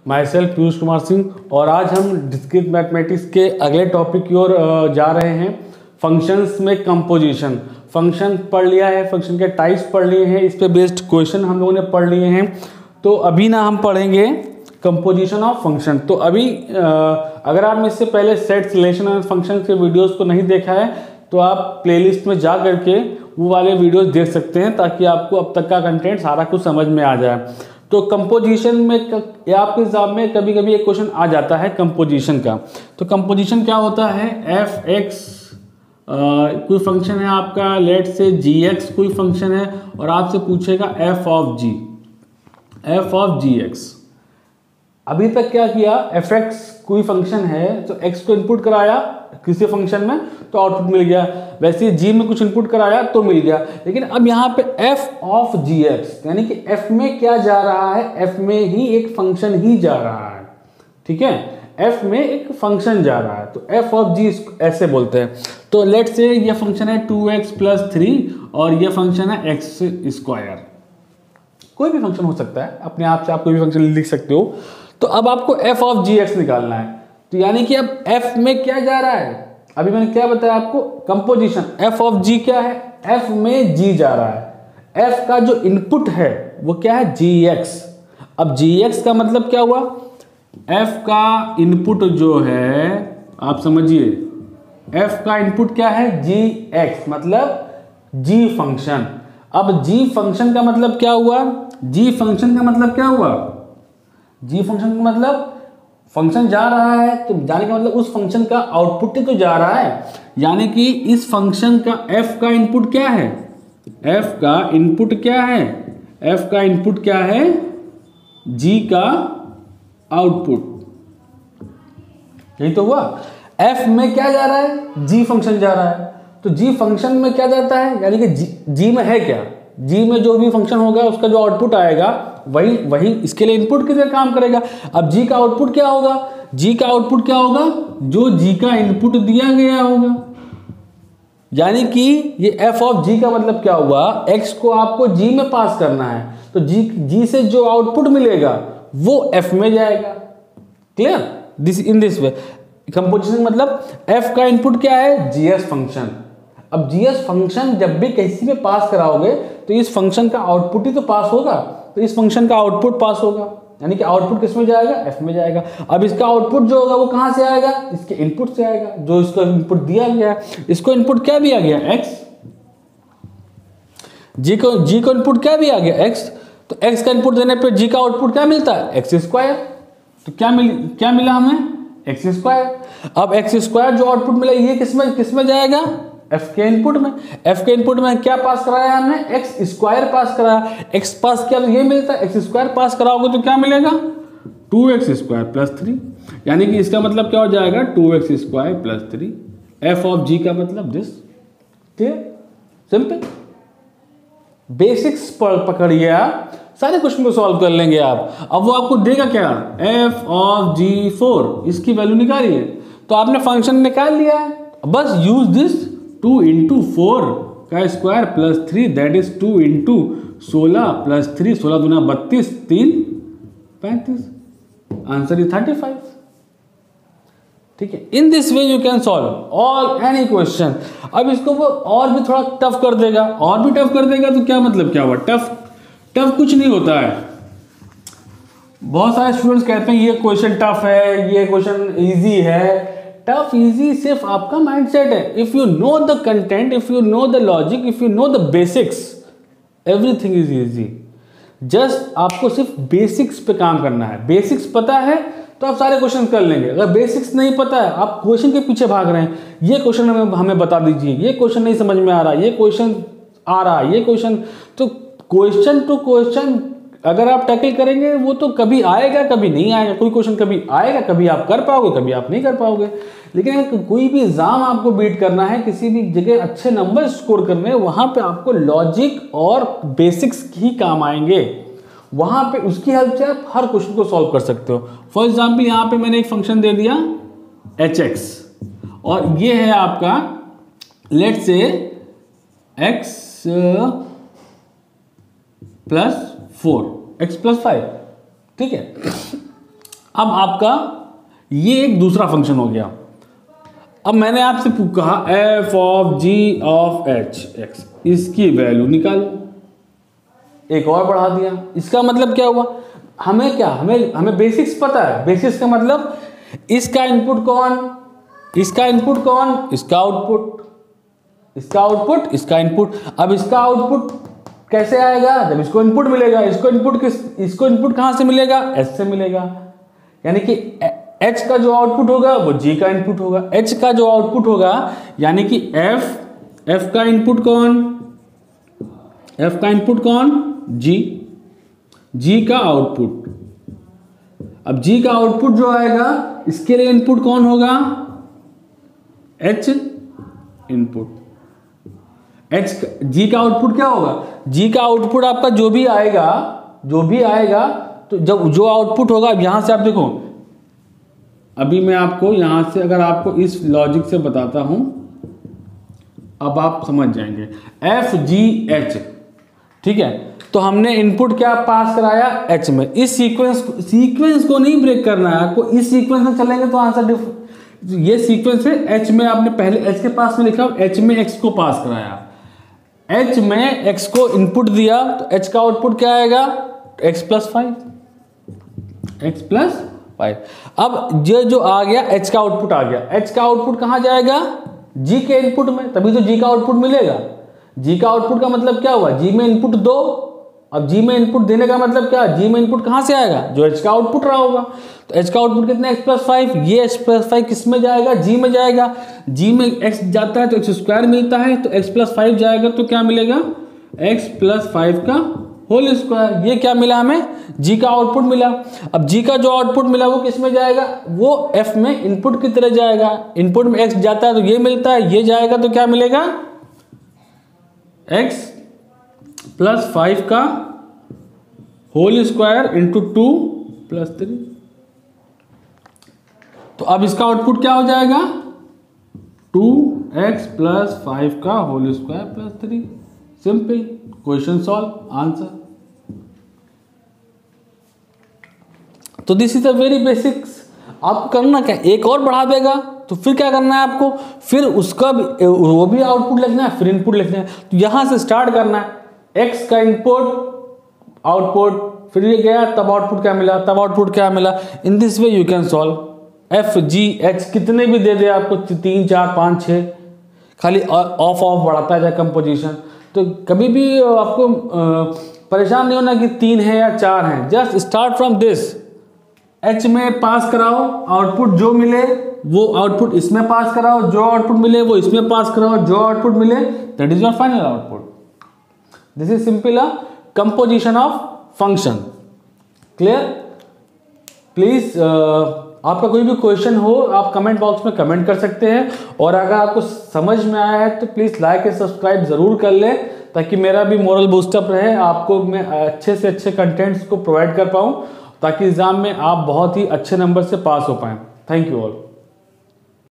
My self Piyush Kumar Singh, और आज हम डिस्क्रीट मैथमेटिक्स के अगले टॉपिक की ओर जा रहे हैं। फंक्शंस में कंपोजिशन। फंक्शन पढ़ लिया है, फंक्शन के टाइप्स पढ़ लिए हैं, इस पे बेस्ड क्वेश्चन हम लोगों ने पढ़ लिए हैं। तो अभी ना हम पढ़ेंगे कंपोजिशन ऑफ फंक्शन। तो अभी अगर आप इससे पहले सेट रिलेशन और फंक्शन के वीडियोस को नहीं देखा है तो आप प्लेलिस्ट में जा करके वो वाले वीडियोस देख सकते हैं, ताकि आपको अब तक का कंटेंट सारा कुछ समझ में आ जाए। तो कंपोजिशन में आपके एग्जाम में कभी कभी एक क्वेश्चन आ जाता है कंपोजिशन का। तो कंपोजिशन क्या होता है? एफ एक्स कोई फंक्शन है आपका, लेट से जी एक्स कोई फंक्शन है, और आपसे पूछेगा एफ ऑफ जी एक्स। अभी तक क्या किया, एफ एक्स कोई फंक्शन है तो एक्स को इनपुट कराया किसी फंक्शन में तो आउटपुट मिल गया, वैसे जी में कुछ इनपुट कराया तो मिल गया। लेकिन अब यहाँ पे एफ ऑफ जी एक्स, यानी कि एफ में क्या जा रहा है, एफ में ही एक फंक्शन ही जा रहा है। ठीक है, एफ में एक फंक्शन जा रहा है, तो एफ ऑफ जी ऐसे बोलते हैं। तो लेट से ये फंक्शन है 2x + 3 और ये फंक्शन है x²। कोई भी फंक्शन हो सकता है, अपने आप से आप कोई भी फंक्शन लिख सकते हो। तो अब आपको एफ ऑफ जी एक्स निकालना है। तो यानी कि अब एफ में क्या जा रहा है, अभी मैंने क्या बताया आपको, कंपोजिशन। एफ ऑफ जी क्या है, एफ में जी जा रहा है। एफ का जो इनपुट है वो क्या है, जी एक्स। अब जी एक्स का मतलब क्या हुआ, एफ का इनपुट जो है, आप समझिए एफ का इनपुट क्या है, जी एक्स, मतलब जी फंक्शन। अब जी फंक्शन का मतलब क्या हुआ, जी फंक्शन का मतलब क्या हुआ, जी फंक्शन का मतलब फंक्शन जा रहा है तो जाने का मतलब उस फंक्शन का आउटपुट ही तो जा रहा है। यानी कि इस फंक्शन का एफ का इनपुट क्या है, एफ का इनपुट क्या है, एफ का इनपुट क्या है, जी का आउटपुट। यही तो हुआ, एफ में क्या जा रहा है, जी फंक्शन जा रहा है, तो जी फंक्शन में क्या जाता है, यानी कि जी में है क्या, जी में जो भी फंक्शन होगा उसका जो आउटपुट आएगा वही इसके लिए इनपुट की तरह काम करेगा। अब जी का आउटपुट क्या होगा, जी का आउटपुट क्या होगा, जो जी का इनपुट दिया गया होगा। यानी कि ये एफ ऑफ जी का मतलब क्या हुआ, एक्स को आपको जी में पास करना है, तो जी से जो आउटपुट मिलेगा वो एफ में जाएगा। Clear, this in this way composition मतलब एफ का इनपुट क्या है, जीएस फंक्शन। अब जीएस फंक्शन जब भी किसी में पास कराओगे तो इस फंक्शन का आउटपुट ही तो पास होगा, तो इस फंक्शन का आउटपुट पास होगा, यानी कि आउटपुट किस में जाएगा, एफ में जाएगा। अब इसका आउटपुट जो होगा वो कहां से आएगा, इसके इनपुट से आएगा, जो इसका इनपुट दिया गया है। इसको इनपुट क्या दिया गया, एक्स। जी को इनपुट क्या दिया गया, एक्स। तो एक्स का इनपुट देने पर जी का आउटपुट क्या मिलता है, x²। तो क्या मिला हमें, x²। अब x² जो आउटपुट मिला ये किसमें जाएगा, एफ के इनपुट में। एफ के इनपुट में क्या पास कराया हमने, x² पास कराया। x पास किया तो ये मिलता है, x² पास कराओगे तो क्या मिलेगा, 2x² + 3। यानी कि इसका मतलब क्या हो जाएगा, 2x² + 3। एफ ऑफ जी का मतलब दिस। Clear, simple. बेसिक्स पकड़िए आप, सारे क्वेश्चन को सॉल्व कर लेंगे आप। अब वो आपको देगा क्या, एफ ऑफ जी 4, इसकी वैल्यू निकालिए। तो आपने फंक्शन निकाल लिया है, बस यूज दिस 2 × 4 का स्क्वायर + 3, दैट इज 2 × 16 + 3, 16 दूना 32, 3 35, आंसर इज 35। ठीक है, in this way you can solve all any question. अब इसको वो और भी थोड़ा टफ कर देगा, और भी टफ कर देगा, तो क्या मतलब क्या हुआ, टफ कुछ नहीं होता है। बहुत सारे स्टूडेंट्स कहते हैं ये क्वेश्चन टफ है, ये क्वेश्चन इजी है। टफ इजी सिर्फ आपका माइंडसेट है। If you know the content, if you know the logic, if you know the basics, everything is easy. Just आपको सिर्फ बेसिक्स पे काम करना है। बेसिक्स पता है तो आप सारे क्वेश्चन कर लेंगे। अगर बेसिक्स नहीं पता है, आप क्वेश्चन के पीछे भाग रहे हैं, ये क्वेश्चन हमें बता दीजिए, ये क्वेश्चन नहीं समझ में आ रहा, ये क्वेश्चन आ रहा, ये क्वेश्चन, तो क्वेश्चन टू क्वेश्चन अगर आप टैकल करेंगे वो तो कभी आएगा कभी नहीं आएगा। कोई क्वेश्चन कभी आएगा, कभी आप कर पाओगे, कभी आप नहीं कर पाओगे। लेकिन अगर कोई भी एग्जाम आपको बीट करना है, किसी भी जगह अच्छे नंबर स्कोर करने हैं, वहां पे आपको लॉजिक और बेसिक्स ही काम आएंगे। वहां पे उसकी हेल्प से आप हर क्वेश्चन को सॉल्व कर सकते हो। फॉर एग्जाम्पल यहाँ पे मैंने एक फंक्शन दे दिया hx, और ये है आपका लेट से x + 4, x + 5। ठीक है, अब आपका ये एक दूसरा फंक्शन हो गया। अब मैंने आपसे कहा F of G of H x, इसकी वैल्यू निकालो, एक और बढ़ा दिया। इसका मतलब क्या हुआ, हमें क्या, हमें बेसिक्स पता है। बेसिक्स का मतलब इसका इनपुट कौन, इसका इनपुट कौन, इसका आउटपुट, इसका आउटपुट, इसका इनपुट। अब इसका आउटपुट कैसे आएगा, जब इसको इनपुट मिलेगा। इसको इनपुट कहां से मिलेगा, एच से मिलेगा। यानी कि एच का जो आउटपुट होगा वो जी का इनपुट होगा। एच का जो आउटपुट होगा यानी कि एफ का इनपुट कौन, एफ का इनपुट कौन, जी का आउटपुट। अब जी का आउटपुट जो आएगा इसके लिए इनपुट कौन होगा, एच इनपुट। जी का आउटपुट क्या होगा, जी का आउटपुट आपका जो भी आएगा तो जब जो आउटपुट होगा, अब यहां से आप देखो, अभी मैं आपको यहां से अगर आपको इस लॉजिक से बताता हूं, अब आप समझ जाएंगे। एफ जी एच, ठीक है, तो हमने इनपुट क्या पास कराया, एच में। इस सीक्वेंस को नहीं ब्रेक करना है आपको, इस सीक्वेंस में चलेंगे तो आंसर ये सीक्वेंस है। एच में आपने पहले एच के पास में लिखा, एच में एक्स को पास कराया, एच में एक्स को इनपुट दिया, तो एच का आउटपुट क्या आएगा, एक्स प्लस 5, एक्स प्लस 5। अब ये जो आ गया एच का आउटपुट आ गया, एच का आउटपुट कहां जाएगा, जी के इनपुट में, तभी तो जी का आउटपुट मिलेगा। जी का आउटपुट का मतलब क्या हुआ, जी में इनपुट दो। अब जी में इनपुट देने का मतलब क्या, जी में इनपुट कहां से आएगा, जो एच का आउटपुट रहा होगा। तो एच का आउटपुट कितना, एक्स प्लस 5। ये एक्स प्लस 5 किस में जाएगा, जी में जाएगा। जी में एक्स जाता है तो एक्स स्क्वायर मिलता है, तो एक्स प्लस 5 जाएगा तो क्या मिलेगा, एक्स प्लस 5 का होल स्क्वायर। ये क्या मिला हमें, जी का आउटपुट मिला। अब जी का जो आउटपुट मिला वो किस में जाएगा, वो एफ में इनपुट की तरह जाएगा। इनपुट में एक्स जाता है तो ये मिलता है, ये जाएगा तो क्या मिलेगा, एक्स प्लस 5 का होल स्क्वायर इंटू 2 प्लस 3। तो अब इसका आउटपुट क्या हो जाएगा, 2x प्लस 5 का whole square plus 3। Simple, question solve, answer. तो this is a very basics. आपको करना क्या, एक और बढ़ा देगा तो फिर क्या करना है आपको, फिर उसका भी वो भी आउटपुट लिखना है, फिर इनपुट लिखना है। तो यहां से स्टार्ट करना है, एक्स का इनपुट आउटपुट, फिर ये गया तब आउटपुट क्या मिला, तब आउटपुट क्या मिला। In this way you can solve. F G H कितने भी दे दे आपको, 3 4 5 6, खाली ऑफ बढ़ाता है कंपोजिशन। तो कभी भी आपको परेशान नहीं होना कि 3 है या 4 है, just start from this. H में पास कराओ, आउटपुट जो मिले वो आउटपुट इसमें पास कराओ, जो आउटपुट मिले वो इसमें पास कराओ, जो आउटपुट मिले that is your final output. This is simple a composition of function. Clear? Please आपका कोई भी क्वेश्चन हो आप कमेंट बॉक्स में कमेंट कर सकते हैं, और अगर आपको समझ में आया है तो प्लीज लाइक एंड सब्सक्राइब जरूर कर लें, ताकि मेरा भी मोरल बूस्टअप रहे, आपको मैं अच्छे से अच्छे कंटेंट्स को प्रोवाइड कर पाऊँ, ताकि एग्जाम में आप बहुत ही अच्छे नंबर से पास हो पाएँ। Thank you all.